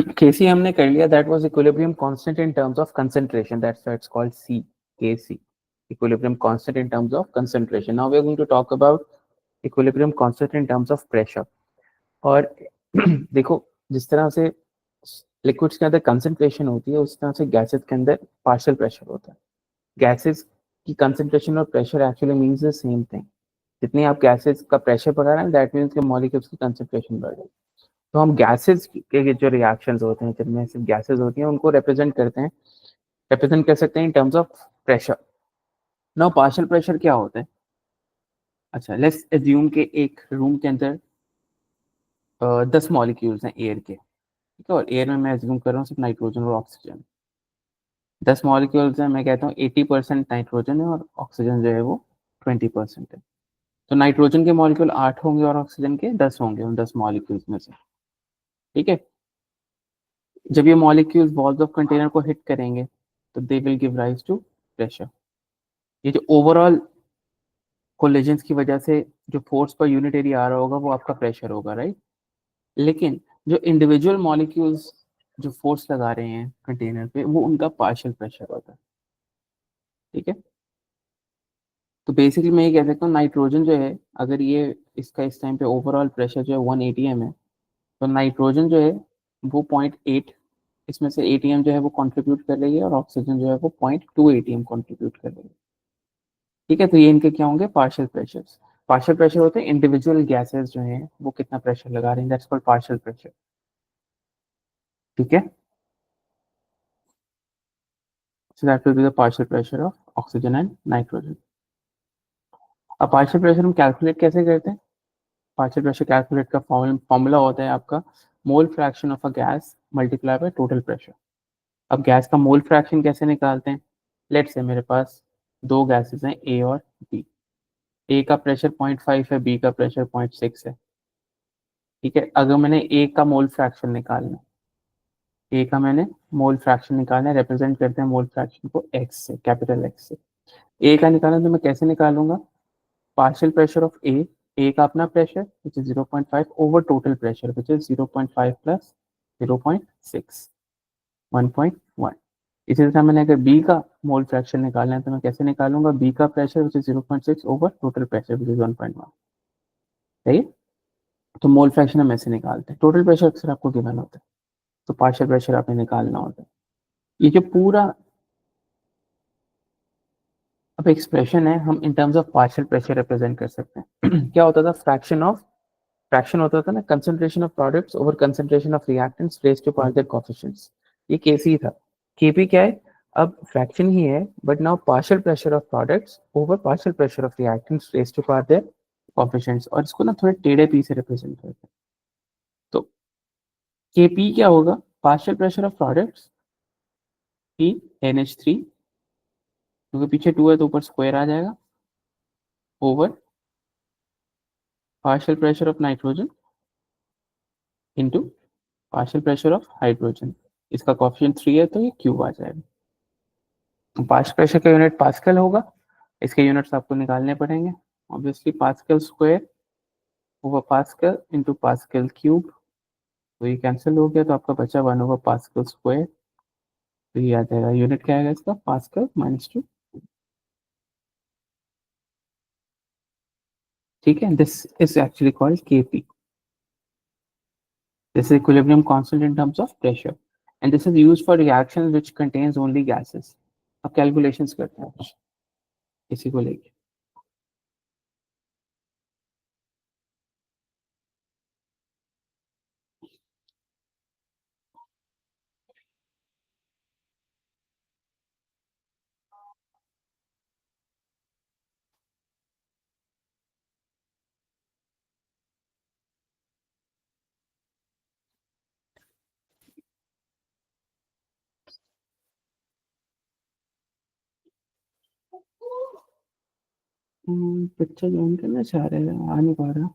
Kc हमने कर लिया, that was equilibrium constant in terms of concentration, that's why it's called C, Kc, equilibrium constant in terms of concentration. Now we are going to talk about equilibrium constant in terms of pressure. और देखो, जिस तरह से liquids के अंदर concentration होती है उस तरह से गैसेस के अंदर पार्शियल प्रेशर होता है. गैसेस की कंसंट्रेशन और pressure actually means the same thing. जितनी आप गैसेस का प्रेशर बढ़ा रहे हैं दैट मीन्स के मॉलिक्यूल्स की कंसंट्रेशन बढ़ रही है. तो हम गैसेस के जो रिएक्शंस होते हैं जिनमें सिर्फ गैसेस होती हैं उनको रिप्रेजेंट करते हैं, रिप्रेजेंट कर सकते हैं in terms of pressure. Now partial pressure क्या होता है? अच्छा, लेट्स एज्यूम के एक रूम के अंदर 10 मॉलिक्यूल्स हैं एयर के, ठीक है, और एयर में मैं एज्यूम कर रहा हूँ सिर्फ नाइट्रोजन और ऑक्सीजन. 10 मॉलिक्यूल्स हैं, मैं कहता हूँ 80% नाइट्रोजन है और ऑक्सीजन जो है वो 20% है. तो नाइट्रोजन के मॉलिक्यूल 8 होंगे और ऑक्सीजन के 10 होंगे उन 10 मॉलिक्यूल्स में से. ठीक है. जब ये मॉलिक्यूल्स वॉल्स ऑफ कंटेनर को हिट करेंगे तो they will give rise to pressure. ये जो ओवरऑल कोलिजन्स की वजह से जो फोर्स पर यूनिट एरिया आ रहा होगा वो आपका प्रेशर होगा, राइट. लेकिन जो इंडिविजुअल मॉलिक्यूल्स जो फोर्स लगा रहे हैं कंटेनर पे वो उनका पार्शियल प्रेशर होता है. ठीक है. तो बेसिकली मैं ये कह सकता हूँ नाइट्रोजन जो है, अगर ये इसका इस टाइम पे ओवरऑल प्रेशर जो है 1 atm है, तो नाइट्रोजन जो है वो 0.8 इसमें से एटीएम जो है वो कंट्रीब्यूट कर रही है और ऑक्सीजन जो है वो 0.2 एटीएम कंट्रीब्यूट कर रही है. ठीक है. तो ये इनके क्या होंगे? Partial pressures. पार्शियल प्रेशर होते हैं इंडिविजुअल गैसेस जो हैं वो कितना प्रेशर लगा रहे हैं, दैट्स कॉल्ड पार्शियल प्रेशर. ठीक है. So that will be the partial pressure of oxygen and nitrogen. अब पार्शियल प्रेशर हम कैलकुलेट कैसे करते हैं? पार्शियल प्रेशर कैलकुलेट का फॉर्मूला होता है आपका mole fraction of a gas multiply by total pressure. अब गैस का मोल फ्रैक्शन कैसे निकालते हैं? लेट्स से मेरे पास दो गैसेस हैं ए और बी. ए का प्रेशर 0.5 है, बी का प्रेशर 0.6 है. ठीक है. अगर मैंने ए का मोल फ्रैक्शन निकालना है, ए का मैंने मोल फ्रैक्शन निकालना है, रिप्रेजेंट करते हैं मोल फ्रैक्शन को एक्स से, कैपिटल एक्स से. ए का निकालना तो मैं कैसे निकालूंगा? पार्शियल प्रेशर ऑफ ए का अपना pressure which is 0.5 over total pressure which is 0.5 plus 0.6, 1.1. इसी तरह मैंने अगर बी का मोल फ्रैक्शन निकालना है तो मैं कैसे निकालूंगा? बी का pressure which is 0.6 over total pressure which is 1.1. सही है. तो मोल फ्रैक्शन हम ऐसे निकालते हैं. टोटल प्रेशर अक्सर आपको गिवन होता है, तो पार्शियल प्रेशर आपने निकालना होता है. ये जो पूरा अब एक्सप्रेशन है हम in terms of partial pressure represent कर सकते हैं. क्या होता था? फ्रैक्शन होता था ना, concentration of products over concentration of reactants raised to power their coefficients. ये केसी था. केपी क्या है? अब फ्रैक्शन ही है but now partial pressure of products over partial pressure of reactants raised to power their coefficients, और इसको ना थोड़े टेढ़े पी से रिप्रेजेंट करते हैं. तो केपी क्या होगा? Partial pressure of products P NH3, क्योंकि पीछे 2 है तो ऊपर स्क्वायर आ जाएगा, over partial pressure of nitrogen into partial pressure of hydrogen. इसका कोएफिशिएंट 3 है तो ये क्यूब आ जाएगा. पार्शियल प्रेशर का यूनिट पास्कल होगा. इसके यूनिट्स आपको निकालने पड़ेंगे. Obviously pascal square over pascal into pascal cube, तो ये कैंसिल हो गया तो आपका बचा 1 ओवर पास्कल स्क्वायर. तो ये आ जाएगा, यूनिट क्या आएगा इसका? पास्कल -2. ठीक है. This is actually called KP. This is equilibrium constant in terms of pressure, and this is used for reactions which contains only gases. अब calculations करते हैं कुछ इसी को लेके. पिक्चर ज्वाइन करना चाह रहे हैं, आ नहीं पा रहा.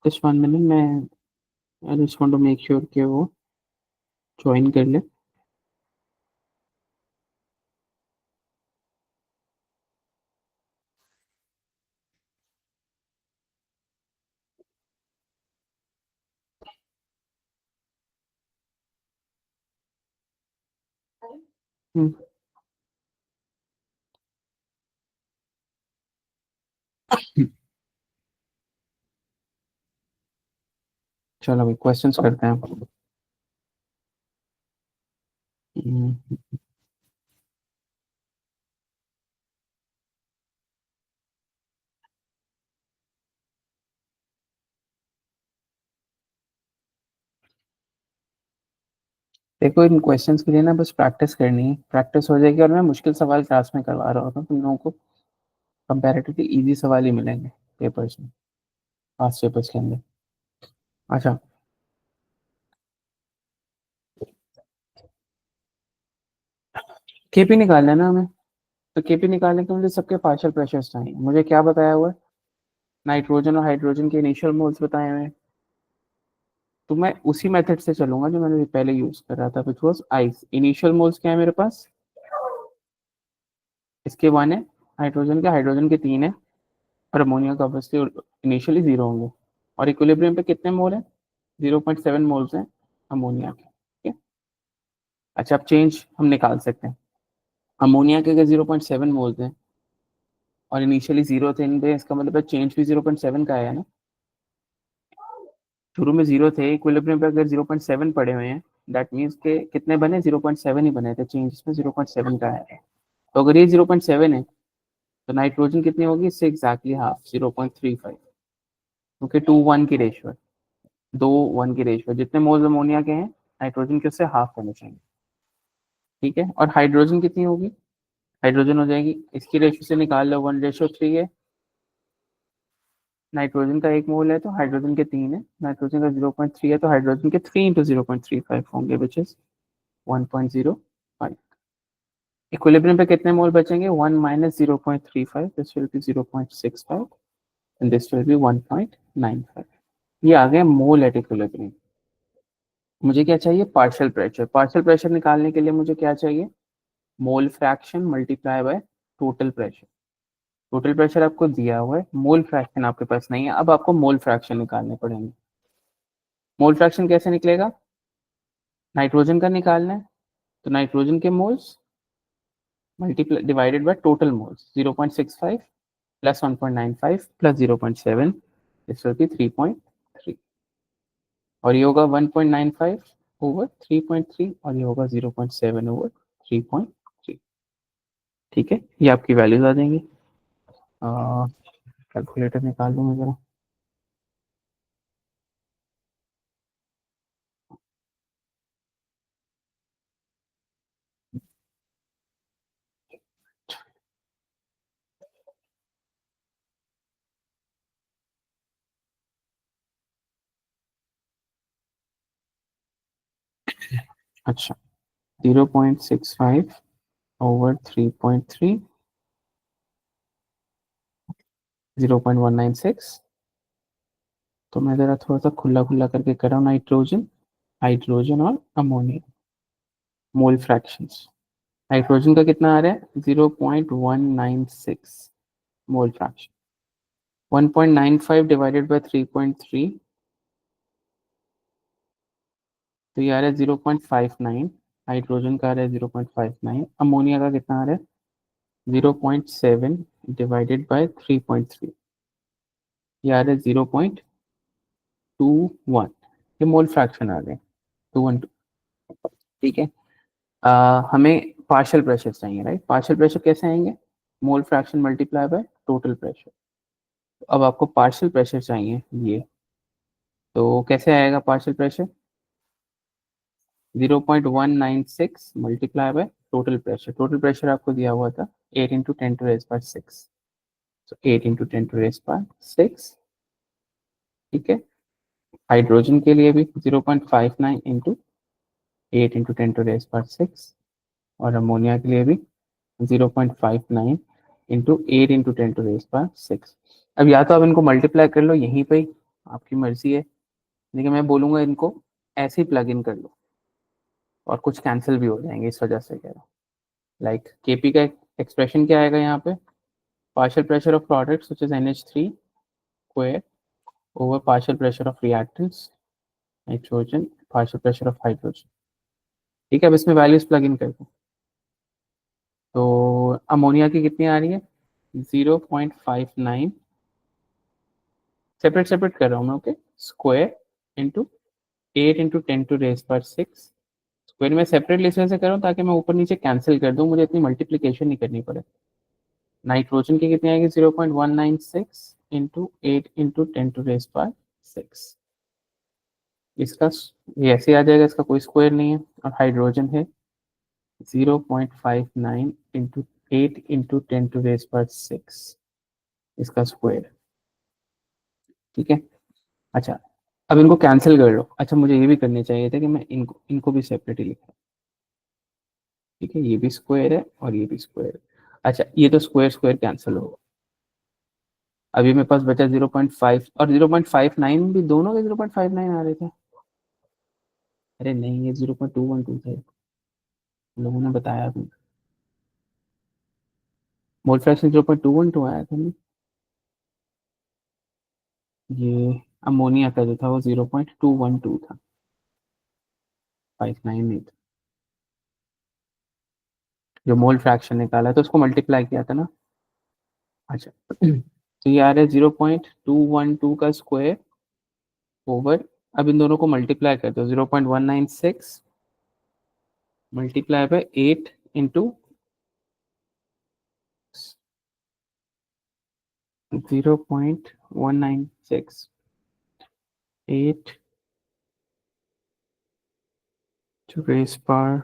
just 1 minute, मैं I just want to make sure कि वो ज्वाइन कर ले. हम्म, चलो भाई क्वेश्चंस करते हैं. हम्म, देखो इन क्वेश्चंस के लिए ना बस प्रैक्टिस करनी है, प्रैक्टिस हो जाएगी. और मैं मुश्किल सवाल क्लास में करवा रहा होता हूँ, तुम लोगों को कंपैरेटिवली इजी सवाल ही मिलेंगे पेपर्स में, पास पेपर्स के अंदर. अच्छा, केपी निकालना है ना हमें. तो केपी निकालने के लिए सबके पार्शियल प्रेशर्स चाहिए. मुझे क्या बताया हुआ है? नाइट्रोजन और हाइड्रोजन के इनिशियल मोल्स बताए हुए हैं. तो मैं उसी मेथड से चलूंगा जो मैंने पहले यूज कर रहा था, which was ice. Initial moles क्या है मेरे पास? इसके 1 है, हाइड्रोजन के 3 है, और अमोनिया का ऑब्वियसली इनिशियली 0 होंगे. और इक्विलिब्रियम पे कितने मोल हैं? 0.7 मोल्स हैं अमोनिया के. ठीक है. अच्छा, अब चेंज हम निकाल सकते हैं. अमोनिया के अगर 0.7 मोल्स हैं और इनिशियली 0 थे इनके, इसका मतलब है चेंज भी 0.7 का आया ना. शुरू में 0 थे, इक्विलिब्रियम पे अगर 0.7 पड़े हुए हैं, दैट मीन्स के कितने बने? 0.7 ही बने थे, चेंज इसमें 0.7 का है. तो अगर ये 0.7 है तो नाइट्रोजन कितनी होगी? इससे एग्जैक्टली हाफ, 0.35. क्योंकि 2:1 की रेशियो है, 2:1 की रेशियो. जितने मोल्स अमोनिया के हैं, नाइट्रोजन के उससे हाफ होने चाहिए. ठीक है. और हाइड्रोजन कितनी होगी? हाइड्रोजन हो जाएगी, इसकी रेशियो से निकाल लो, 1:3 है. नाइट्रोजन का 1 मोल है तो हाइड्रोजन के 3 है. नाइट्रोजन का 0.3 है तो हाइड्रोजन के 3 × 0.35 होंगे, विच इज 1.05. इक्विलिब्रियम पे कितने मोल बचेंगे? 1 - 0.35, this will be 0.65 and this will be 1.95. ये आ गए मोल एट इक्विलिब्रियम. मुझे क्या चाहिए? Partial pressure. पार्शियल प्रेशर निकालने के लिए मुझे क्या चाहिए? Mole fraction multiply by total pressure. Total pressure आपको दिया हुआ है, मोल फ्रैक्शन आपके पास नहीं है. अब आपको मोल फ्रैक्शन निकालने पड़ेंगे. मोल फ्रैक्शन कैसे निकलेगा? नाइट्रोजन का निकालना है तो नाइट्रोजन के moles multiply divided by total moles. 0.65 plus 1.95 plus 0.7, this will be 3.3. और ये होगा 1.95 ओवर 3.3, और ये होगा 0.7 ओवर 3.3. ठीक है, ये आपकी वैल्यूज आ जाएंगी. कैलकुलेटर निकाल लूँ मैं जरा. अच्छा, 0.65 ओवर 3.3, 0.196. तो मैं जरा थोड़ा सा खुला खुला करके कर रहा हूँ. नाइट्रोजन, हाइड्रोजन और अमोनिया मोल फ्रैक्शंस. नाइट्रोजन का कितना आ रहा है? 0.196 मोल फ्रैक्शन. 1.95 डिवाइडेड बाय 3.3, तो ये आ रहा है 0.59. हाइड्रोजन का आ रहा है 0.59. अमोनिया का कितना आ रहा है? 0.7 डिवाइडेड बाय 3.3, ये आ रहा है 0.21. ये मोल फ्रैक्शन आ गए, 212. ठीक है. हमें पार्शियल प्रेशर चाहिए, राइट? पार्शियल प्रेशर कैसे आएंगे? Mole fraction multiply by total pressure. अब आपको पार्शियल प्रेशर चाहिए ये, तो कैसे आएगा partial pressure? 0.196 multiply by total pressure. Total pressure आपको दिया हुआ था 8 × 10⁻6. तो 8 × 10⁻6. ठीक है. हाइड्रोजन के लिए भी 0.59 इंटू 8 × 10⁻6. और अमोनिया के लिए भी 0.59 इंटू 8 × 10⁻6. अब या तो आप इनको मल्टीप्लाई कर लो यहीं पे ही, आपकी मर्जी है, लेकिन मैं बोलूंगा इनको ऐसे ही प्लग इन कर लो और कुछ कैंसिल भी हो जाएंगे, इस वजह से कह रहा हूँ। लाइक केपी का एक्सप्रेशन क्या आएगा यहाँ पे, partial pressure of products which is NH3 square over partial pressure of reactants nitrogen partial pressure of hydrogen. ठीक है, अब इसमें वैल्यूज प्लग इन कर दो। तो अमोनिया की कितनी आ रही है, 0.59, सेपरेट सेपरेट कर रहा हूँ मैं, ओके, स्क्वायर इंटू 8 × 10⁻⁶ स्क्वायर में सेपरेट इस वजह से कर रहा हूँ ताकि मैं ऊपर नीचे कैंसिल कर दूँ, मुझे इतनी मल्टीप्लीकेशन नहीं करनी पड़े। नाइट्रोजन की कितनी आएगी, 0.196 इंटू 8 × 10⁻⁶। इसका ये ऐसे आ जाएगा, इसका कोई स्क्वायर नहीं है। और हाइड्रोजन है 0.59 इंटू 8 × 10⁻⁶, इसका स्क्वायर। ठीक है, अच्छा अब इनको कैंसिल कर लो। अच्छा मुझे ये भी करने चाहिए था कि मैं इनको इनको भी सेपरेट ही लिखा। ठीक है, ये भी स्क्वायर है और ये भी स्क्वायर है। अच्छा ये तो स्क्वायर स्क्वायर कैंसिल होगा। अभी मेरे पास बचा 0.5 और 0.59 भी, दोनों के 0.59 आ रहे थे। अरे नहीं, ये 0.212 थे, लोगों ने बताया भी। मोल फ्रैक्शन 0.212 आया था नहीं, ये अमोनिया का जो था वो 0.212 था, 59 नहीं था। जो मोल फ्रैक्शन निकाला तो उसको मल्टीप्लाई किया था ना। अच्छा तो ये आ रहा है 0.212 का स्क्वायर ओवर, अब इन दोनों को मल्टीप्लाई कर दो, 0.196 multiply by 8 into 0.196 8 to raise power,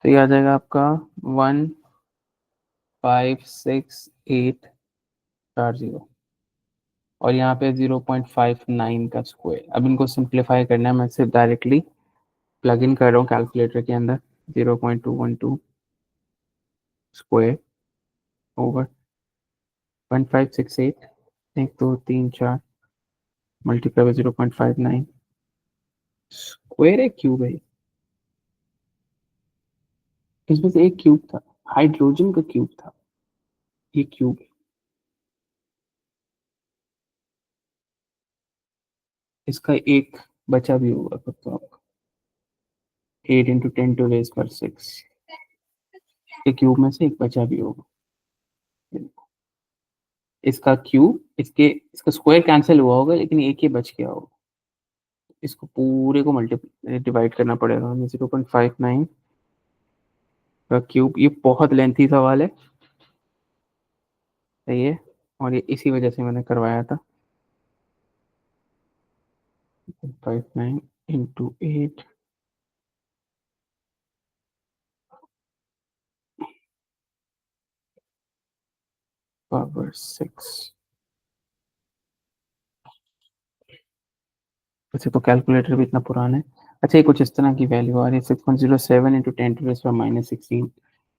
तो ये आ जाएगा आपका 156,840 और यहाँ पे 0.59 का स्क्वायर। अब इनको सिंप्लीफाई करना है, मैं सिर्फ डायरेक्टली प्लग इन कर रहा हूँ कैलकुलेटर के अंदर। 0.212 square over 1568, 1 2 3 4 multiply by 0.59 square है, क्यूब है। इसमें से एक क्यूब था, हाइड्रोजन का क्यूब था, ये क्यूब है। इसका एक बचा भी होगा तब तो आपका 8 × 10⁻⁶, ये क्यूब में से एक बचा भी होगा। इसका क्यूब, इसका स्क्वायर कैंसिल हुआ होगा लेकिन एक ही बच गया होगा। इसको पूरे को मल्टीप्लाई डिवाइड करना पड़ेगा। 0.59 का क्यूब, ये बहुत लेंथी सवाल है, सही है, और ये इसी वजह से मैंने करवाया था। 59 इंटू 8 पावर 6। वैसे तो कैलकुलेटर भी इतना पुराना है। अच्छा ये कुछ इस तरह की वैल्यू आ रही है, 6.07 इंटू 10⁻⁻16।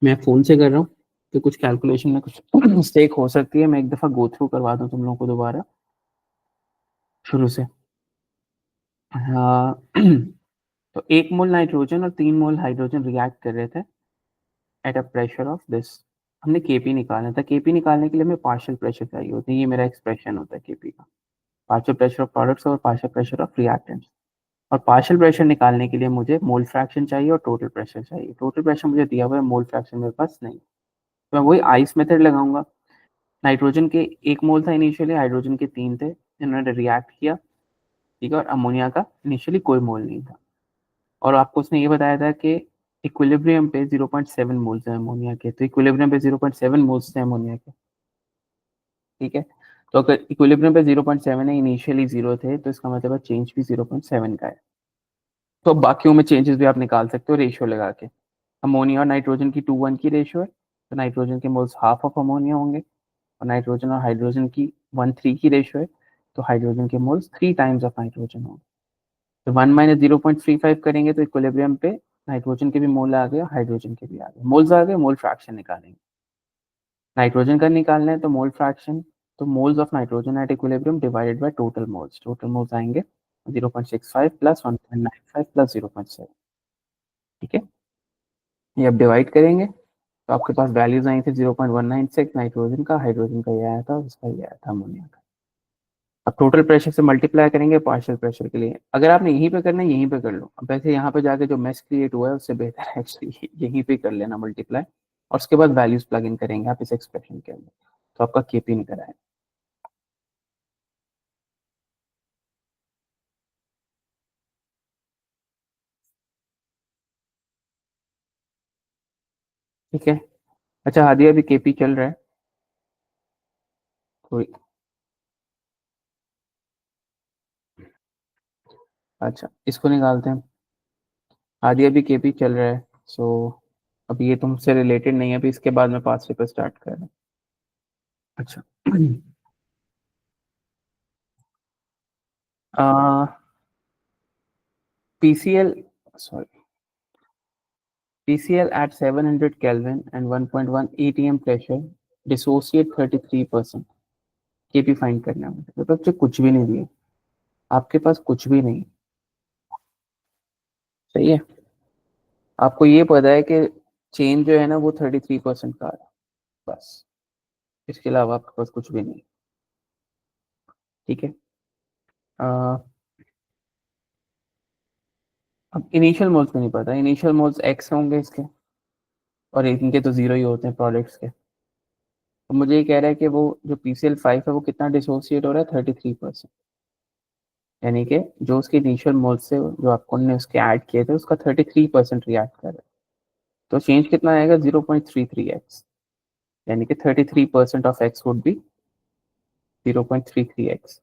मैं फ़ोन से कर रहा हूँ तो कुछ कैलकुलेशन में कुछ मिस्टेक हो सकती है, मैं एक दफ़ा गो थ्रू करवा दूँ तुम लोगों को दोबारा शुरू से। हाँ तो 1 मोल नाइट्रोजन और 3 मोल हाइड्रोजन रिएक्ट कर रहे थे at a pressure of this. हमने केपी निकालना था, केपी निकालने के लिए हमें पार्शियल प्रेशर चाहिए होती है, ये मेरा एक्सप्रेशन होता है केपी का, पार्शियल प्रेशर ऑफ प्रोडक्ट्स और पार्शियल प्रेशर ऑफ रिएक्टेंट्स। और पार्शियल प्रेशर निकालने के लिए मुझे मोल फ्रैक्शन चाहिए और टोटल प्रेशर चाहिए। टोटल प्रेशर मुझे दिया हुआ है, मोल फ्रैक्शन मेरे पास नहीं, तो मैं वही आइस मेथड लगाऊंगा। नाइट्रोजन के 1 मोल था इनिशियली, हाइड्रोजन के 3 थे, इन्होंने रिएक्ट किया, ठीक है, और अमोनिया का इनिशियली कोई मोल नहीं था। और आपको उसने ये बताया था कि इक्विलिब्रियम पे 0.7 मोल्स है अमोनिया के, तो इक्विलिब्रियम पे 0.7 मोल्स है अमोनिया के। ठीक है, तो अगर इक्विलिब्रियम पे 0.7 है, इनिशियली 0 थे, तो इसका मतलब है चेंज भी 0.7 का है। तो अब बाकियों में चेंजेस भी आप निकाल सकते हो रेशियो लगा के। अमोनिया और नाइट्रोजन की 2:1 की रेशियो है, तो नाइट्रोजन के मोल्स हाफ ऑफ अमोनिया होंगे, और नाइट्रोजन और हाइड्रोजन की 1:3 की रेशियो है, तो हाइड्रोजन के मोल्स 3 टाइम्स ऑफ नाइट्रोजन होंगे। तो 1 - 0.35 करेंगे तो इक्विलिब्रियम पे नाइट्रोजन के भी मोल आ गए, हाइड्रोजन के भी आ गए, मोल्स आ गए, मोल फ्रैक्शन निकालेंगे। नाइट्रोजन का निकालना है तो मोल फ्रैक्शन, तो moles of nitrogen at equilibrium divided by total moles आएंगे 0.65 प्लस 1.95 प्लस 0.7। ठीक है, ये अब डिवाइड करेंगे तो आपके पास वैल्यूज आई थी 0.196 नाइट्रोजन का, हाइड्रोजन का ये आया था, उसका ये आया था अमोनिया का। अब टोटल प्रेशर से मल्टीप्लाई करेंगे पार्शियल प्रेशर के लिए। अगर आपने यहीं पे करना है यहीं पे कर लो, अब वैसे यहाँ पे जाके जो मेस क्रिएट हुआ है उससे बेहतर है एक्चुअली यहीं पे कर लेना मल्टीप्लाई, और उसके बाद वैल्यूज प्लग इन करेंगे आप इस एक्सप्रेशन के अंदर, तो आपका केपी निकल आएगा। ठीक है, अच्छा हादिया अभी केपी चल रहा है तो, अच्छा इसको निकालते हैं। हादिया अभी केपी चल रहा है, सो अभी ये तुमसे रिलेटेड नहीं है, अभी इसके बाद में पाँच से पे स्टार्ट कर रहे हैं। अच्छा PCL, sorry, PCl at 700 Kelvin and 1.1 atm pressure dissociate 33%। KP find करना है मुझे, मतलब जो कुछ भी नहीं दिए, आपके पास कुछ भी नहीं। सही है, आपको ये पता है कि चेंज जो है ना वो 33% का है, बस इसके अलावा आपके पास कुछ भी नहीं। ठीक है, अह, अब इनिशियल मोल्स में नहीं पता, इनिशियल मोल्स एक्स होंगे इसके, और इनके तो जीरो ही होते हैं प्रोडक्ट्स के। तो मुझे ये कह रहा है कि वो जो PCl5 है वो कितना डिसोसिएट हो रहा है, 33%। यानी कि जो उसके इनिशियल मोल से जो आपको ने उसके ऐड किए थे उसका 33% रिएक्ट कर रहा है, तो चेंज कितना आएगा 0.33x, यानी कि 33% of x would be 0.33x।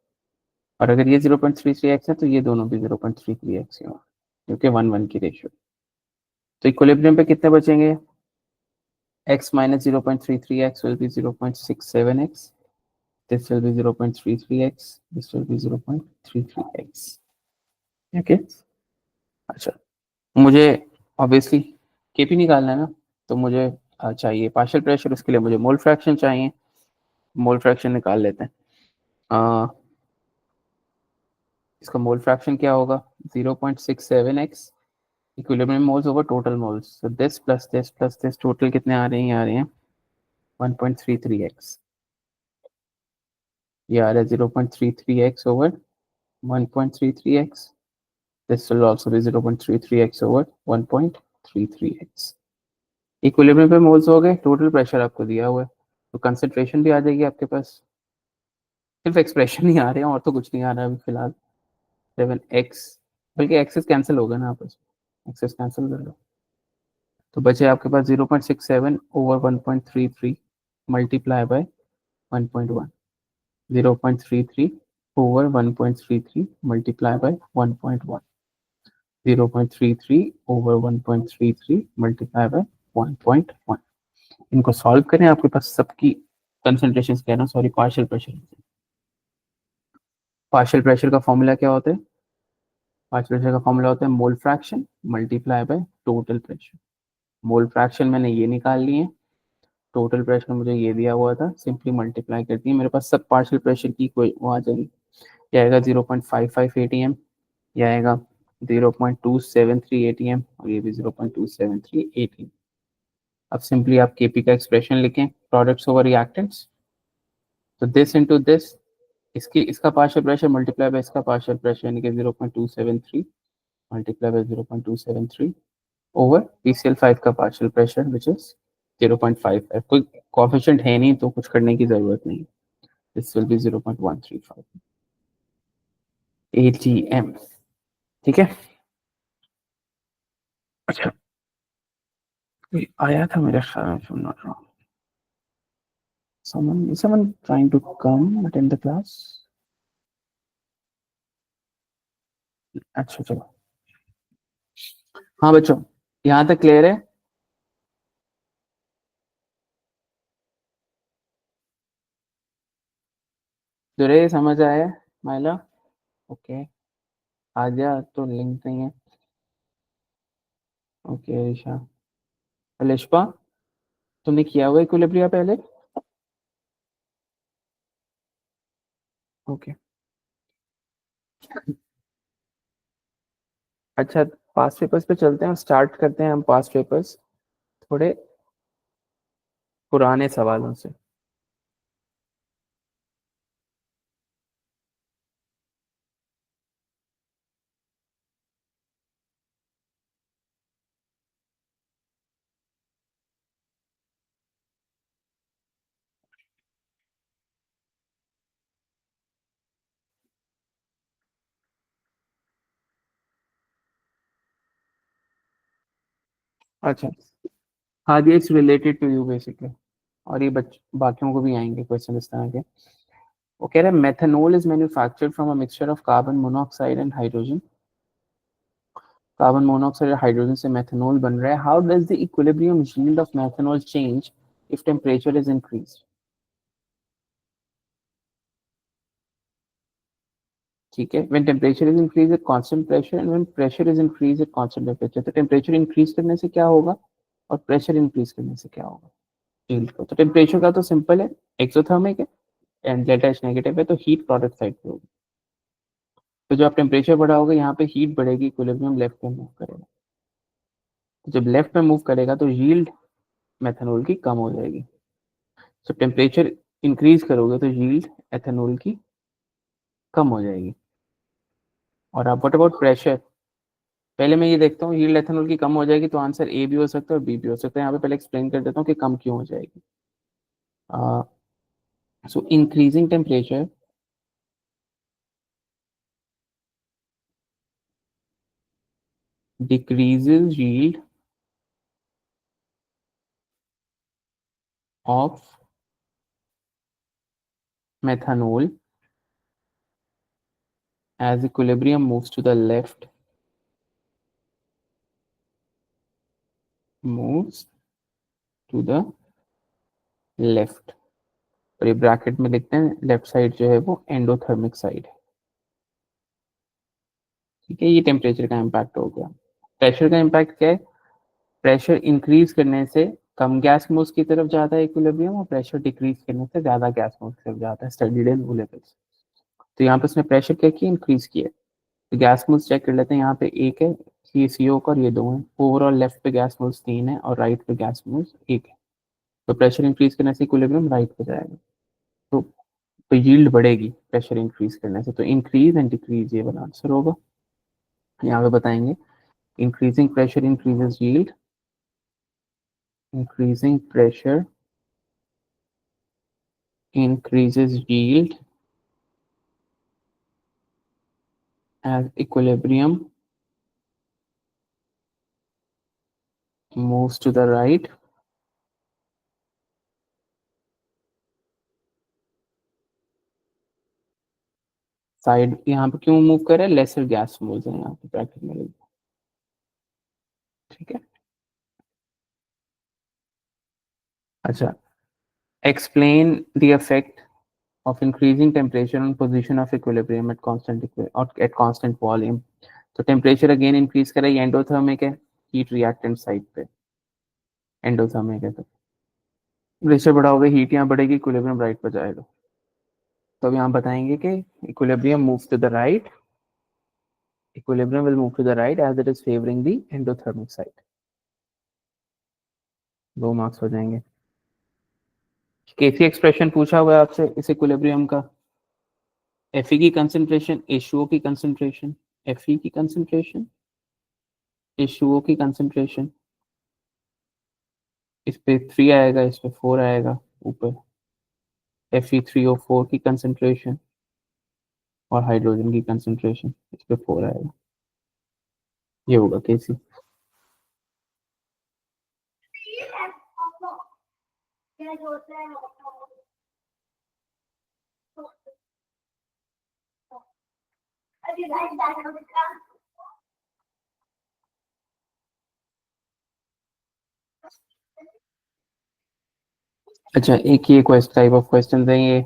और अगर ये 0.33x है तो ये दोनों भी 0.33x ही होंगे, क्योंकि 1:1 की रेशियो। तो इक्विलिब्रियम पे कितने बचेंगे, x minus 0.33x will be 0.67x, this will be 0.33x, this will be 0.33x। Okay, अच्छा मुझे ऑब्वियसली केपी निकालना है ना, तो मुझे चाहिए पार्शियल प्रेशर, उसके लिए मुझे मोल फ्रैक्शन चाहिए। मोल फ्रैक्शन निकाल लेते हैं। अ, इसका मोल फ्रैक्शन क्या होगा, 0.67x equilibrium moles over total moles, so this plus this total कितने आ रहे हैं, ये आ रहे हैं 1.33x, ये आ रहा है 0.33x over 1.33x, this will also be 0.33x over 1.33x। Equilibrium पे मोल्स हो गए, टोटल प्रेशर आपको दिया हुआ है, तो कंसंट्रेशन भी आ जाएगी आपके पास। सिर्फ एक्सप्रेशन ही आ रहे हैं और तो कुछ नहीं आ रहा है अभी फिलहाल। 7x, बल्कि एक्सेस कैंसिल होगा ना आपस में, एक्सेस कैंसिल कर लो, तो बचे आपके पास 0.67 over 1.33 multiply by 1.1, 0.33 over 1.33 multiply by 1.1, 0.33 over 1.33 multiply by 1.1। इनको सॉल्व करें, आपके पास सबकी कंसंट्रेशन क्या है ना, sorry partial pressure. Partial pressure का फॉर्मूला क्या होता है, पार्शियल प्रेशर का फॉर्मूला होता है mole fraction multiply by total pressure. Mole fraction मैंने ये निकाल लिए, टोटल प्रेशर मुझे ये दिया हुआ था, सिंपली मल्टीप्लाई कर दिए, मेरे पास सब पार्शियल प्रेशर की कोई वो आ जाएगी। ये आएगा 0.55 atm, ये आएगा 0.273 atm, और ये भी 0.273 atm। अब सिंपली आप केपी का एक्सप्रेशन लिखें, प्रोडक्ट्स ओवर रिएक्टेंट्स, तो दिस इनटू दिस, इसकी इसका पार्शियल प्रेशर मल्टीप्लाई बाय इसका पार्शियल प्रेशर, यानी कि 0.273 मल्टीप्लाई बाय 0.273 ओवर PCl5 का पार्शियल प्रेशर विच इज 0.5 है, कोई कोएफिशिएंट है नहीं तो कुछ करने की जरूरत नहीं, दिस विल बी 0.135 atm। ठीक है, अच्छा कोई आया था मेरे ख्याल में, if I'm not wrong, someone trying to come attend the class। अच्छा चलो, हाँ बच्चों यहाँ तक क्लियर है। दुरे समझ आया, माइला, ओके, आ गया तो लिंक नहीं है, ओके ईशा, अलिशपा तुमने किया हुआ इक्विलिब्रिया पहले, ओके। अच्छा, पास्ट पेपर्स पे चलते हैं और स्टार्ट करते हैं हम पास्ट पेपर्स थोड़े पुराने सवालों से। अच्छा, हाँ, ये it's related to you basically, और ये बाकियों को भी आएंगे क्वेश्चन इस तरह के। वो कह रहा है methanol is manufactured from a mixture of carbon monoxide and hydrogen. Carbon monoxide और हाइड्रोजन से मेथनॉल बन रहा है। How does the equilibrium yield of methanol change if temperature is increase. ठीक है, when temperature is increase at constant pressure and when pressure is increase at constant temperature. तो temperature increase करने से क्या होगा और प्रेशर इंक्रीज करने से क्या होगा यील्ड को। तो टेम्परेचर का तो सिंपल है, एक्सोथर्मिक है एंड डेल्टा एच नेगेटिव है, तो हीट प्रोडक्ट साइड पे होगी। तो जब आप टेम्परेचर बढ़ाओगे यहाँ पे हीट बढ़ेगी, इक्विलिब्रियम लेफ्ट में मूव करेगा। तो जब लेफ्ट में मूव करेगा तो यील्ड मेथनॉल की कम हो जाएगी। जब टेम्परेचर इंक्रीज करोगे तो यील्ड एथेनॉल की कम हो जाएगी। और आप व्हाट अबाउट प्रेशर, पहले मैं ये देखता हूँ यील्ड एथेनॉल की कम हो जाएगी तो आंसर ए भी हो सकता है और बी भी हो सकता है। यहाँ पे पहले एक्सप्लेन कर देता हूँ कि कम क्यों हो जाएगी। सो increasing temperature decreases yield of methanol as equilibrium moves to the left, moves to the left। और ये ब्रैकेट में लिखते हैं लेफ्ट साइड जो है वो एंडोथर्मिक साइड है। ठीक है, ये टेम्परेचर का इम्पैक्ट हो गया। प्रेशर का इम्पैक्ट क्या है, प्रेशर इंक्रीज करने से कम गैस मोल्स की तरफ जाता है इक्विलिब्रियम, और प्रेशर डिक्रीज करने से ज्यादा गैस मोल्स की तरफ जाता है स्टडीड इन वो लेवल्स। तो यहाँ पे उसने प्रेशर क्या किया, इंक्रीज किया। तो गैस मोल्स चेक कर लेते हैं, यहाँ पे एक है, ये CO का, और ये दो है। ओवरऑल लेफ्ट पे गैस मोल्स 3 है और राइट पे गैस मोल्स 1 है। तो प्रेशर इंक्रीज करने से इक्विलिब्रियम राइट पे जाएगा। तो तो यील्ड बढ़ेगी प्रेशर इंक्रीज करने से। तो इंक्रीज एंड डिक्रीज ये वाला आंसर होगा। यहाँ पे बताएंगे increasing pressure increases yield, increasing pressure increases yield as equilibrium moves to the right। Side यहाँ पे क्यों मूव कर रहा है, लेसर गैस मोल्स है यहाँ पे ब्रैकेट में। ठीक है, अच्छा, explain the effect of increasing temperature on position of equilibrium at constant or at constant volume। तो टेम्परेचर अगेन इंक्रीज कर रहा है, एंडोथर्मिक है, हीट रिएक्टेंट साइड पे एंडोथर्मिक है। तो प्रेशर बढ़ाओगे हीट यहाँ बढ़ेगी, इक्विलिब्रियम राइट पर जाएगा। तो अब यहाँ बताएंगे कि equilibrium moves to the right, equilibrium will move to the right as it is favoring the endothermic side। 2 marks हो जाएंगे। केसी एक्सप्रेशन पूछा हुआ है आपसे इस इक्विलिब्रियम का। Fe की कंसंट्रेशन, H2O की कंसंट्रेशन, Fe की कंसंट्रेशन, H2O की कंसंट्रेशन, इस पे 3 आएगा, इस पे 4 आएगा ऊपर। Fe3O4 की कंसंट्रेशन और हाइड्रोजन की कंसंट्रेशन, इस पे 4 आएगा। ये होगा केसी। अच्छा, एक ये क्वेश्चन टाइप ऑफ क्वेश्चन है ये,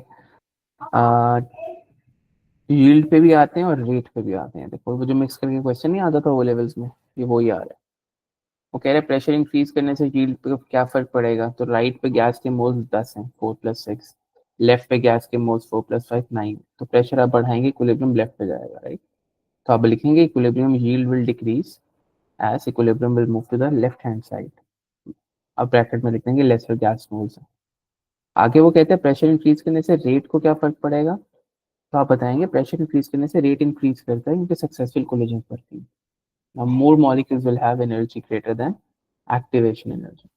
यील्ड पे भी आते हैं और रेट पे भी आते हैं। देखो वो जो मिक्स करके क्वेश्चन नहीं आता था वो लेवल्स में, ये वही आ रहा है। वो कह रहे हैं प्रेशर इंक्रीज करने से यील्ड पे क्या फर्क पड़ेगा। तो राइट पे गैस के मोल्स 10 हैं, 4 + 6, लेफ्ट पे गैस के मोल्स 4 + 5 9, तो प्रेशर आप बढ़ाएंगे इक्विलिब्रियम लेफ्ट पे जाएगा, राइट। तो आप लिखेंगे equilibrium yield will decrease as equilibrium will move to the left hand side. अब ब्रैकेट में लिख देंगे लेसर गैस मोल्स। आगे वो कहते हैं प्रेशर इंक्रीज करने से रेट को क्या फर्क पड़ेगा, तो आप बताएंगे प्रेशर इंक्रीज करने से रेट इंक्रीज करता है क्योंकि सक्सेसफुल कोलिजन बढ़ती है। Now more molecules will have energy greater than activation energy।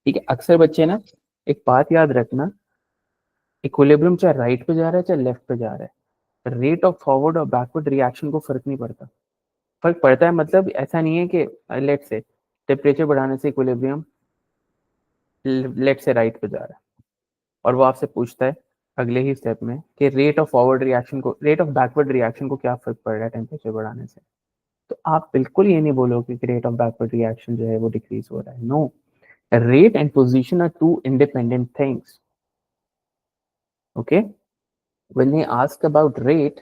ठीक है, अक्सर बच्चे ना एक बात याद रखना, इक्विलिब्रियम चाहे राइट पे जा रहा है चाहे लेफ्ट पे जा रहा है, रेट ऑफ फॉरवर्ड और बैकवर्ड रिएक्शन को फर्क नहीं पड़ता। फर्क पड़ता है मतलब ऐसा नहीं है कि लेट से टेम्परेचर बढ़ाने से इक्विलिब्रियम लेफ्ट से राइट पे जा रहा है और वो आपसे पूछता है अगले ही स्टेप में कि रेट ऑफ फॉरवर्ड रिएक्शन को, रेट ऑफ बैकवर्ड रिएक्शन को क्या फर्क पड़ रहा है टेम्परेचर बढ़ाने से, तो आप बिल्कुल ये नहीं बोलोगे कि रेट ऑफ बैकवर्ड रिएक्शन जो है वो डिक्रीज हो रहा है। No, rate and position are two independent things. Okay, when they ask about rate,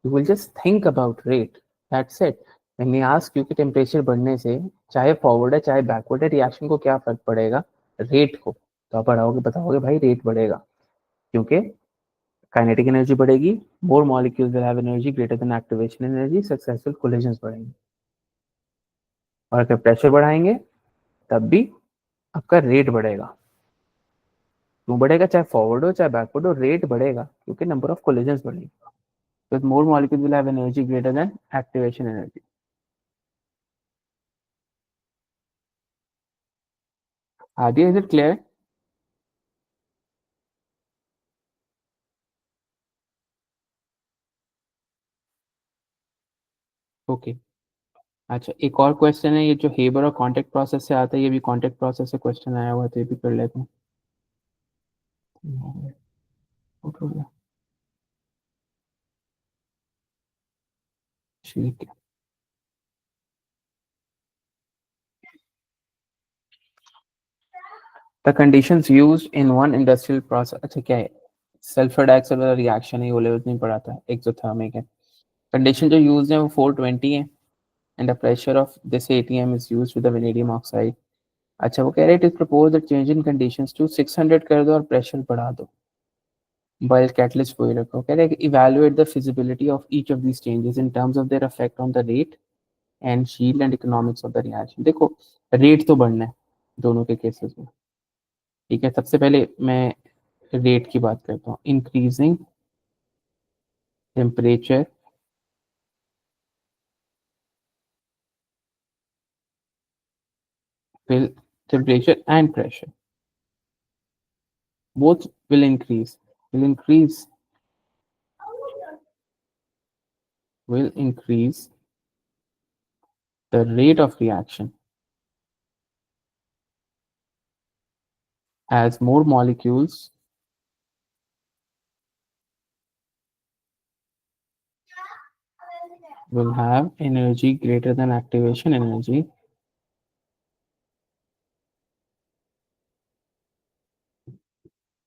you will just think about rate, that's it। when they ask you कि temperature बढ़ने से चाहे फॉरवर्ड है चाहे बैकवर्ड है रिएक्शन को क्या फर्क पड़ेगा, रेट को, तो आप बढ़ाओगे बताओगे भाई रेट बढ़ेगा क्योंकि काइनेटिक एनर्जी बढ़ेगी, more molecules will have energy greater than activation energy, successful collisions बढ़ेंगे। और अगर प्रेशर बढ़ाएंगे तब भी आपका रेट बढ़ेगा। क्यों बढ़ेगा, चाहे फॉरवर्ड हो चाहे बैकवर्ड हो रेट बढ़ेगा क्योंकि नंबर ऑफ कोलिजंस बढ़ेगी। With more molecules will have energy greater than activation energy. Adiya, is it clear? Okay, अच्छा एक और क्वेश्चन है, ये जो हेबर और कांटेक्ट प्रोसेस से आता है, ये भी कांटेक्ट प्रोसेस से क्वेश्चन आया हुआ है तो ये भी कर लेते हैं। ठीक है, the conditions used in one industrial process, अच्छा क्या है, सल्फर डाइऑक्साइड वाला रिएक्शन है, ये लेवल नहीं पढ़ा था, एक्सोथर्मिक है। कंडीशन जो यूज है वो 420 है and the pressure of this ATM is used with the vanadium oxide. अच्छा वो कह रहे हैं it is propose that change in conditions to 600 कर दो और प्रेशर बढ़ा दो, while catalyst वही रखो। कह रहे हैं evaluate the feasibility of each of these changes in terms of their effect on the rate and shield and economics of the reaction. देखो रेट तो बढ़ना है दोनों के केसेस में, ठीक है। सबसे पहले मैं रेट की बात करता हूँ, increasing temperature will, temperature and pressure both will increase will increase the rate of reaction as more molecules will have energy greater than activation energy,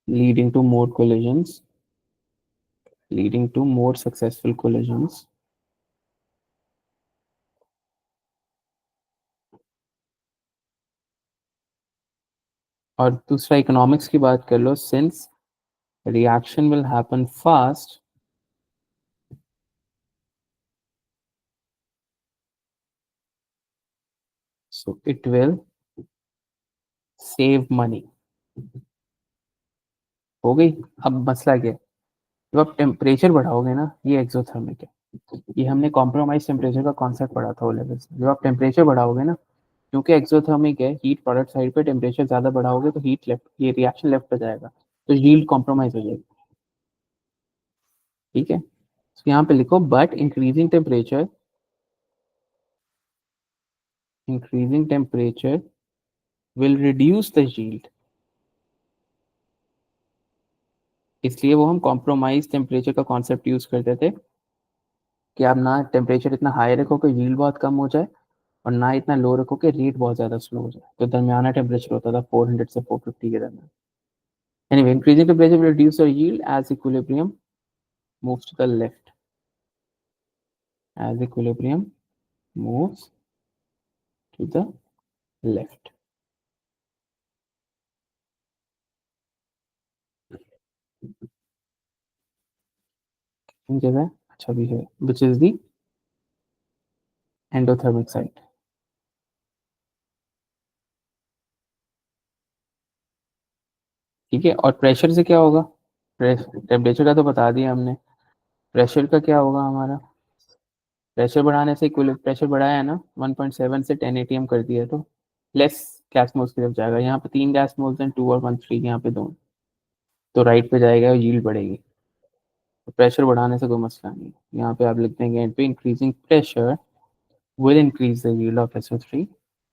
leading to more collisions, leading to more successful collisions। और दूसरा economics की बात कर लो, since reaction will happen fast, so it will save money। हो गई। अब मसला क्या है, जब आप टेम्परेचर बढ़ाओगे ना, ये एक्सोथर्मिक है, ये हमने कॉम्प्रोमाइज टेम्परेचर का कॉन्सेप्ट पढ़ा था वो लेवल से। जब आप टेम्परेचर बढ़ाओगे ना, क्योंकि एक्सोथर्मिक है, हीट प्रोडक्ट साइड पे टेम्परेचर ज्यादा बढ़ाओगे तो हीट लेफ्ट, ये रिएक्शन लेफ्ट पे जाएगा तो यील्ड कॉम्प्रोमाइज हो जाएगी, ठीक है। तो यहाँ पे लिखो but increasing temperature will reduce the yield, इसलिए वो हम कॉम्प्रोमाइज टेम्परेचर का कॉन्सेप्ट यूज करते थे कि आप ना टेम्परेचर इतना हाई रखो कि यील्ड बहुत कम हो जाए और ना इतना लो रखो कि रेट बहुत ज्यादा स्लो हो जाए, तो दरमियाना टेम्परेचर होता था 400 से 450 के दरमियान। Anyway, increasing temperature will reduce the yield as equilibrium moves to the left. As equilibrium moves to the left. जगह अच्छा भी है, which is the endothermic site. ठीक है, और प्रेशर से क्या होगा? टेम्परेचर का तो बता दिया हमने, प्रेशर का क्या होगा हमारा? प्रेशर बढ़ाने से प्रेशर बढ़ाया है ना, 1.7 से 10 atm कर दिया, तो लेस गैस मोल्स की तरफ जाएगा। यहाँ पे 3 गैस मोल्स हैं, 2 और 1 3, यहाँ पे 2, तो राइट पे जाएगा और यील्ड बढ़ेगी। तो प्रेशर बढ़ाने से कोई मसला नहीं है। यहाँ पे आप लिख देंगे एंड पे increasing pressure will increase the yield of SO3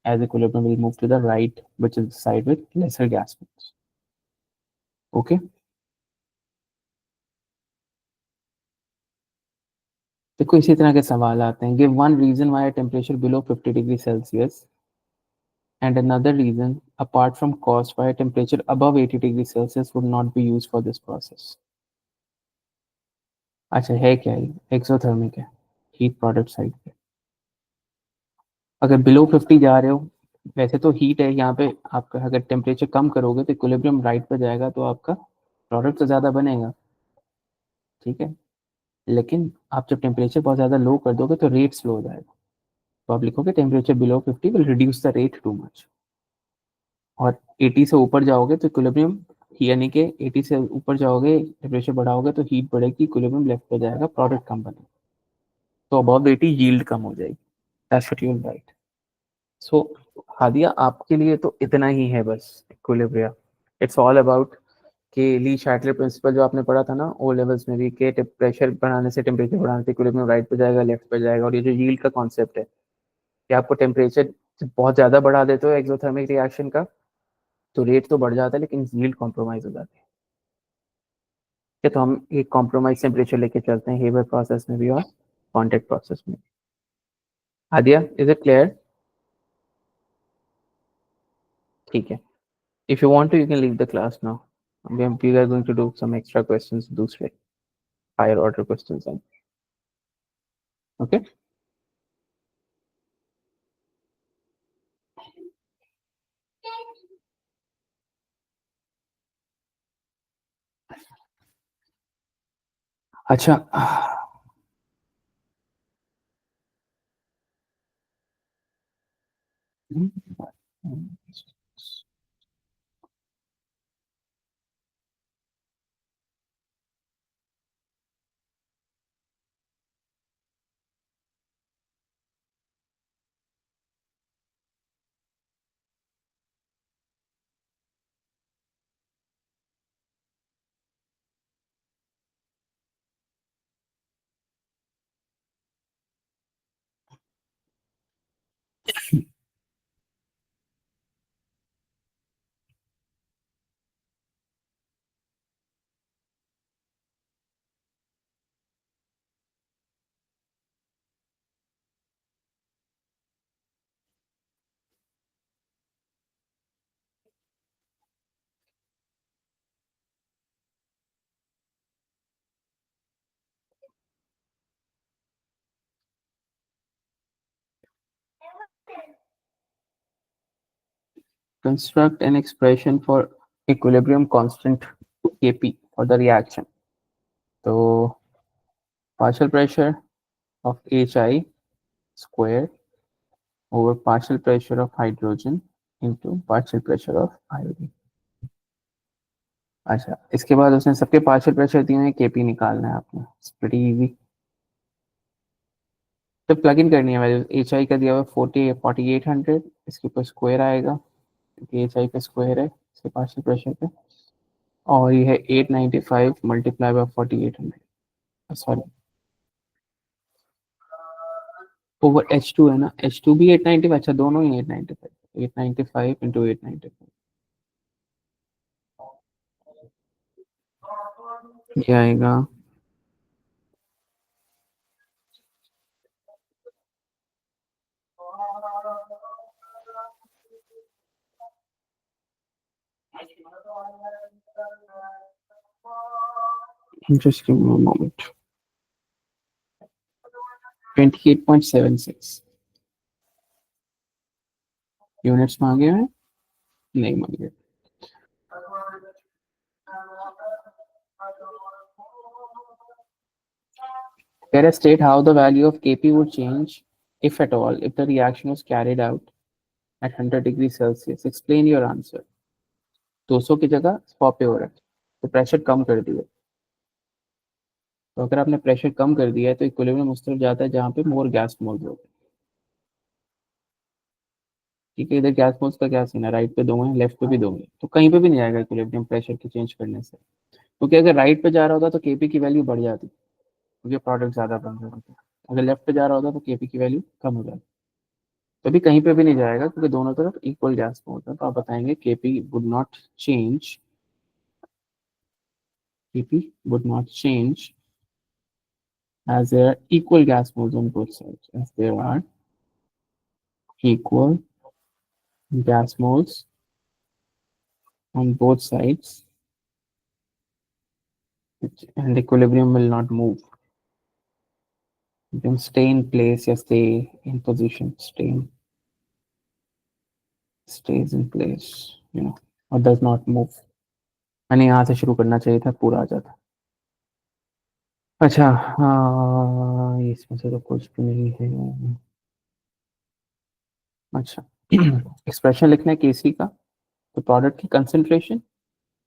as equilibrium will move to the right, which is the side with lesser gas moles. Okay. देखो इसी तरह के सवाल आते हैं। Give one reason why temperature below 50 degree Celsius and another reason apart from cost why temperature above 80 degree Celsius would not be used for this process. अच्छा है क्या ये? एक्सोथर्मिक है, हीट प्रोडक्ट साइड पे। अगर बिलो 50 जा रहे हो, वैसे तो हीट है यहाँ पे आपका, अगर टेम्परेचर कम करोगे तो इक्विलिब्रियम राइट पे जाएगा, तो आपका प्रोडक्ट तो ज़्यादा बनेगा। ठीक है, लेकिन आप जब टेम्परेचर बहुत ज़्यादा लो कर दोगे तो रेट स्लो हो जाएगा। तो आप लिखोगे temperature below 50 will reduce the rate too much, और 80 से ऊपर जाओगे तो इक्विलिब्रियम, यानी कि 80 से ऊपर जाओगे टेम्परेचर बढ़ाओगे तो हीट बढ़ेगी, इक्विलिब्रियम लेफ्ट पे जाएगा, प्रोडक्ट कम बनेगा, तो अबव 80 यील्ड कम हो जाएगी। That's what you will write. So Hadia आपके लिए तो इतना ही है बस इक्विलिब्रिया। इट्स ऑल अबाउट कि ली शैटलर प्रिंसिपल जो आपने पढ़ा था ना ओ लेवल्स में भी, कि प्रेशर बढ़ाने से टेम्परेचर बढ़ाने से इक्विलिब्रियम राइट पे जाएगा, लेफ्ट पे जाएगा। और ये जो यील्ड का कॉन्सेप्ट है कि आपको टेम्परेचर बहुत ज़्यादा बढ़ा देते हो एक्सोथर्मिक रिएक्शन का, तो रेट तो बढ़ जाता है लेकिन यील्ड कॉम्प्रोमाइज हो जाती है। ठीक है, तो हम एक कॉम्प्रोमाइज टेम्परेचर लेके चलते हैं हेबर प्रोसेस में भी और कॉन्टैक्ट प्रोसेस में। Aadiya, is it clear? ठीक है, if you want to you can leave the class now. We are going to do some extra questions, दूसरे हायर ऑर्डर क्वेश्चंस हैं। ओके, अच्छा। Construct an expression for equilibrium constant Kp for the reaction. So partial pressure of Hi square over partial pressure of hydrogen into partial pressure of iodine. अच्छा, इसके बाद उसने सबके partial pressure दिए हैं, Kp निकालना है आपने। It's pretty easy. तो प्लग इन करनी है वैल्यू। Hi का दिया हुआ 4800, इसके ऊपर स्क्वायर आएगा क्योंकि Hi का स्क्वायर है इसके पार्शियल प्रेशर पे, और ये है 895 multiply by 4800, sorry over H2 है ना, H2 भी 895, अच्छा दोनों ही 895, 895 इंटू 895, ये आएगा just give me a moment, 28.76 units मांगे हैं, नहीं मांगे। कह रहे state how the value of Kp would change if at all if the reaction was carried out at 100 degrees Celsius. Explain your answer. 200 की जगह 100 पे हो रहा है तो प्रेशर कम कर दिया, तो अगर आपने प्रेशर कम कर दिया है तो इक्विलिब्रियम उस तरफ जाता है जहाँ पे मोर गैस मोल्स होते हैं। ठीक है, इधर गैस मोल्स का क्या सीन है, राइट पे दो हैं लेफ्ट पे भी दो हैं, तो कहीं पे भी नहीं आएगा इक्विलिब्रियम प्रेशर के चेंज करने से, क्योंकि अगर राइट पे जा रहा होता तो केपी की वैल्यू बढ़ जाती क्योंकि प्रोडक्ट ज्यादा बन रहा होता, अगर लेफ्ट पे जा रहा होता तो केपी की वैल्यू कम हो जाती, तभी कहीं पे भी नहीं जाएगा क्योंकि दोनों तरफ इक्वल गैस मोल है, तो आप बताएंगे KP would not change, KP would not change as there are equal gas moles on both sides, as there are equal gas moles on both sides and equilibrium will not move. You can stay in place or stay in position, stays in place, you know, or does not move. मैंने यहाँ से शुरू करना चाहिए था, पूरा आ जाता। अच्छा हाँ, इसमें से तो कुछ भी नहीं है। अच्छा एक्सप्रेशन लिखना है केसी का, तो प्रोडक्ट की कंसंट्रेशन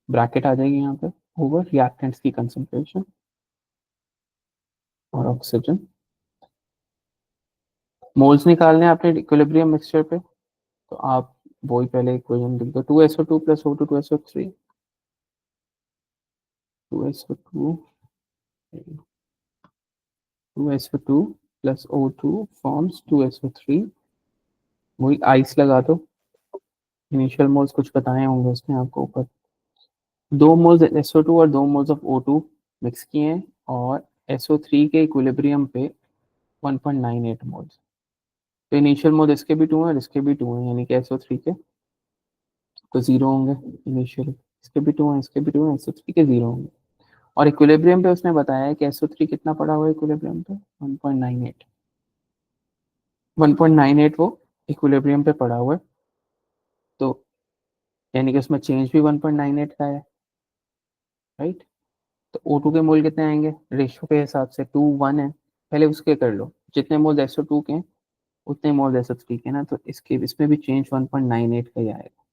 ब्रैकेट आ जाएगी यहाँ पे ओवर रिएक्टेंट्स की कंसंट्रेशन और ऑक्सीजन, मोल्स निकालने हैं आपने इक्विलिब्रियम मिक्सचर पे, तो आप वही पहले इक्वेशन लिख दो, 2SO2 plus O2 2SO3, 2SO2 2SO2 plus O2 forms 2SO3, वही आइस लगा दो, इनिशियल मोल्स कुछ बताए होंगे उसमें आपको ऊपर, 2 मोल्स SO2 और 2 मोल्स ऑफ O2 मिक्स किए हैं और SO3 के इक्विलिब्रियम पे 1.98 मोल्स, तो इनिशियल मोल इसके भी 2 हैं और इसके भी 2 हैं, यानी कि SO3 के तो 0 होंगे इनिशियल, इसके भी 2 हैं इसके भी 2 हैं, SO3 के 0 होंगे, और इक्विलिब्रियम पे उसने बताया है कि SO3 कितना पड़ा हुआ है इक्विलिब्रियम पे 1.98, 1.98 वो इक्विलिब्रियम पे पड़ा हुआ है, तो यानी कि उसमें चेंज भी 1.98 का है, राइट। तो O2 के मोल कितने आएंगे रेशियो के हिसाब से 2:1 है, पहले उसके कर लो, जितने मोल SO2 के हैं उतने मोल SO3 के ना, तो इसके इसमें भी चेंज 1.98 का ही आएगा,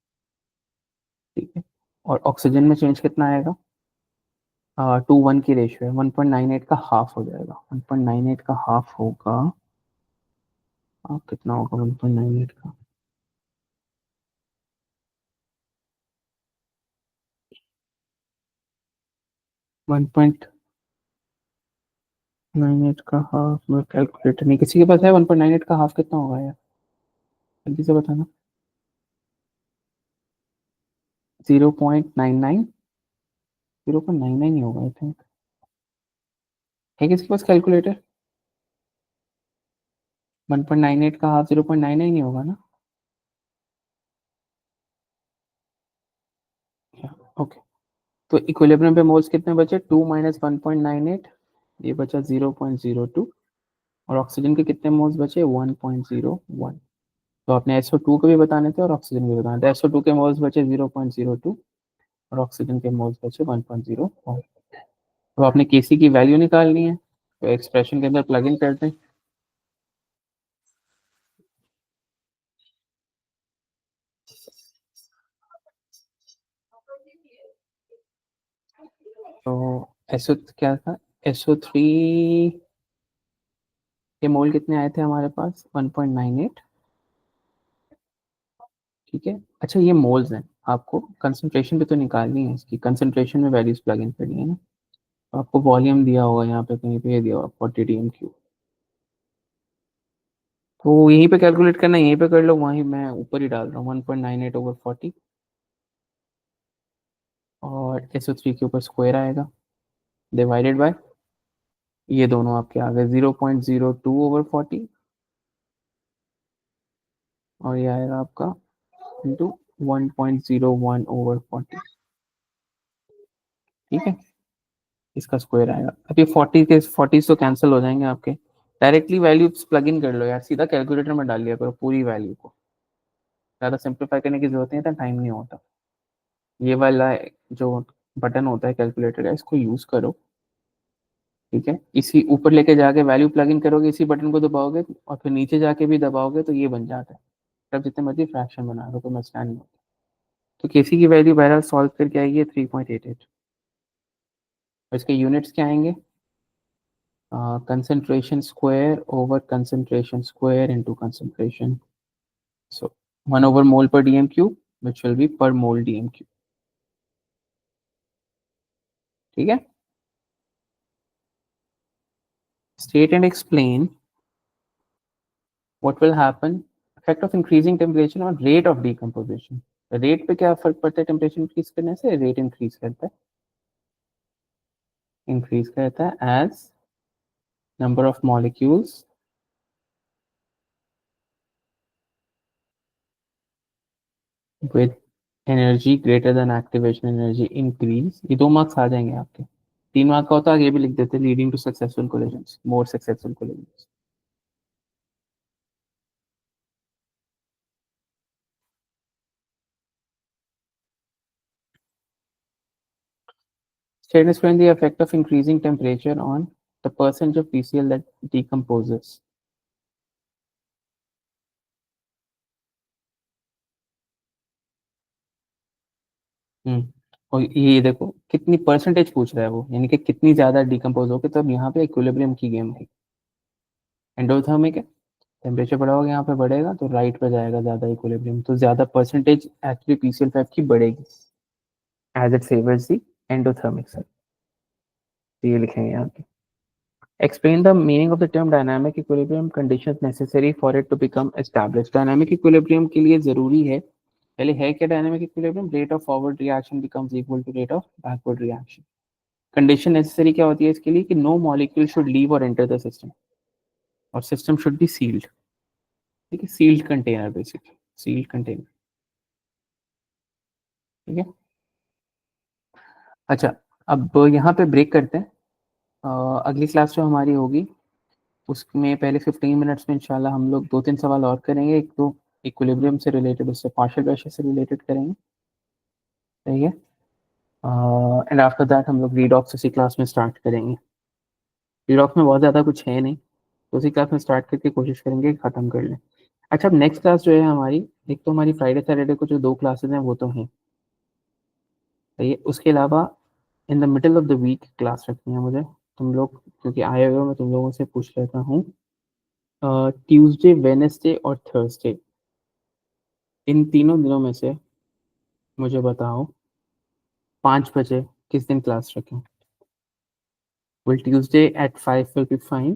ठीक है। और ऑक्सीजन में चेंज कितना आएगा, 2:1 की रेशियो है, 1.98 का हाफ हो जाएगा, 1.98 का हाफ होगा, कितना होगा 1.98 का, 1.98 का हाफ में कैलकुलेटर नहीं किसी के पास है, 1.98 का हाफ कितना होगा यार, जल्दी से बताना। 0.99, 0.99 ही होगा आई थिंक, है किसके पास कैलकुलेटर, 1.98 का हाफ 0.99 ही होगा ना, ओके। तो इक्विलिब्रियम पे मोल्स कितने बचे, 2 माइनस 1.98, ये बचा 0.02, और ऑक्सीजन के कितने मोल्स बचे 1.01, तो आपने SO2 को भी बताने थे और ऑक्सीजन भी बताने थे, SO2 के मोल्स बचे 0.02 और ऑक्सीजन के मोल्स बचे 1.01, तो आपने केसी की वैल्यू निकालनी है, तो एक्सप्रेशन के अंदर प्लग इन करते हैं, तो SO क्या था, SO3 के मोल कितने आए थे हमारे पास 1.98, ठीक है। अच्छा ये मोल्स हैं, आपको कंसंट्रेशन भी तो निकालनी है, इसकी कंसंट्रेशन में वैल्यूज प्लग इन करनी है ना, तो आपको वॉल्यूम दिया होगा यहाँ पे कहीं पे, ये दिया होगा 40 dm3, तो यहीं पे कैलकुलेट करना है, यहीं पे कर लो, वहीं मैं ऊपर ही डाल रहा हूँ 1.98/40, और SO3 के ऊपर स्क्वायर आएगा डिवाइडेड बाय, ये दोनों आपके आ गए 0.02/40, और ये आएगा आपका इंटू 1.01/40, ठीक है, इसका स्क्वायर आएगा। अब ये 40 तो कैंसिल हो जाएंगे आपके, डायरेक्टली वैल्यू प्लग इन कर लो यार, सीधा कैलकुलेटर में डाल लिया करो पूरी वैल्यू को, ज़्यादा सिंप्लीफाई करने की जरूरत नहीं है, टाइम नहीं होता, ये वाला जो बटन होता है कैलकुलेटर का इसको यूज करो, ठीक है, इसी ऊपर लेके जाके वैल्यू प्लग इन करोगे, इसी बटन को दबाओगे और फिर नीचे जाके भी दबाओगे तो ये बन जाता है। तब जितने मर्जी फ्रैक्शन बना लो, कोई मसला नहीं होता। तो केसी की वैल्यू बहरहाल सॉल्व करके आएगी 3.88। और इसके यूनिट्स क्या आएंगे? concentration square over concentration square into concentration. So 1 over mole per dm cube, which will be per mole dm cube. ठीक है, state and explain what will happen, effect of increasing temperature on rate of decomposition. Rate पे क्या फर्क पड़ता है temperature increase करने से? Rate increase करता है, इंक्रीज करता है as number of molecules with energy greater than activation energy increase। ये 2 मार्क्स आ जाएंगे आपके। 3 मार्क का होता है, ये भी लिख देते, leading to successful collisions, more successful collisions. State explain the effect of increasing temperature on the percentage of PCl that decomposes। हम्म, और ये देखो कितनी परसेंटेज पूछ रहा है वो, यानी कि कितनी ज्यादा डिकम्पोज होगी, तब यहाँ पे इक्विलिब्रियम की गेम है। एंडोथर्मिक है, टेम्परेचर बढ़ाओगे यहाँ पे बढ़ेगा तो राइट पे जाएगा ज्यादा इक्विलिब्रियम, तो ज्यादा परसेंटेज एक्चुअली PCl5 की बढ़ेगी as it favours the endothermic side. तो ये लिखेंगे यहाँ पे। Explain the meaning of the term dynamic equilibrium, conditions necessary for it to become established। Dynamic equilibrium के लिए जरूरी है, पहले है क्या dynamic equilibrium? Rate of forward reaction becomes equal to rate of backward reaction। Condition necessary क्या होती है इसके लिए? कि no molecule should leave or enter the system और system should be sealed। ठीक है, sealed container basically, sealed container। ठीक है, अच्छा, अब यहाँ पे ब्रेक करते हैं। अगली क्लास जो हमारी होगी उसमें पहले 15 मिनट्स में इंशाल्लाह हम लोग 2-3 सवाल और करेंगे। एक तो इक्विलिब्रियम से रिलेटेड, उससे पार्शियल प्रेशर से रिलेटेड करेंगे। सही है, एंड आफ्टर दैट हम लोग रीडॉक्स उसी क्लास में स्टार्ट करेंगे। रीडॉक्स में बहुत ज़्यादा कुछ है नहीं, तो उसी क्लास में स्टार्ट करके कोशिश करेंगे कि ख़त्म कर लें। अच्छा, अब नेक्स्ट क्लास जो है हमारी, एक तो हमारी फ्राइडे सैटरडे को जो 2 क्लासेज हैं वो तो हैं, सही है, उसके अलावा in the middle of the week class रखनी है मुझे। तुम लोग क्योंकि आए हुए हो, मैं तुम लोगों से पूछ लेता हूँ, ट्यूसडे, वेडनेसडे और थर्सडे, इन तीनों दिनों में से मुझे बताओ 5 बजे किस दिन क्लास रखें? Will Tuesday at 5 will be fine?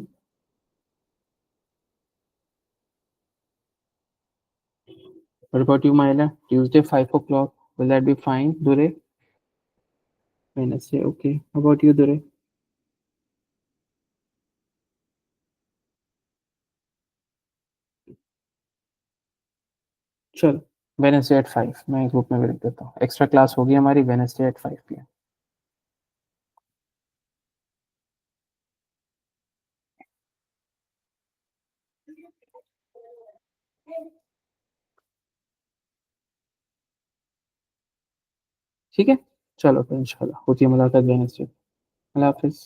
What about you, Myla? Tuesday 5 o'clock, will that be fine? Dure? Wednesday, okay. How about you, Dure? चलो, वेनेसडे एट 5 मैं ग्रुप में भी लिख देता हूँ। एक्स्ट्रा क्लास होगी हमारी वेनेसडे एट 5 PM। ठीक है, चलो तो इंशाल्लाह होती है मुलाकात वेनेसडे। अल्लाह हाफिज।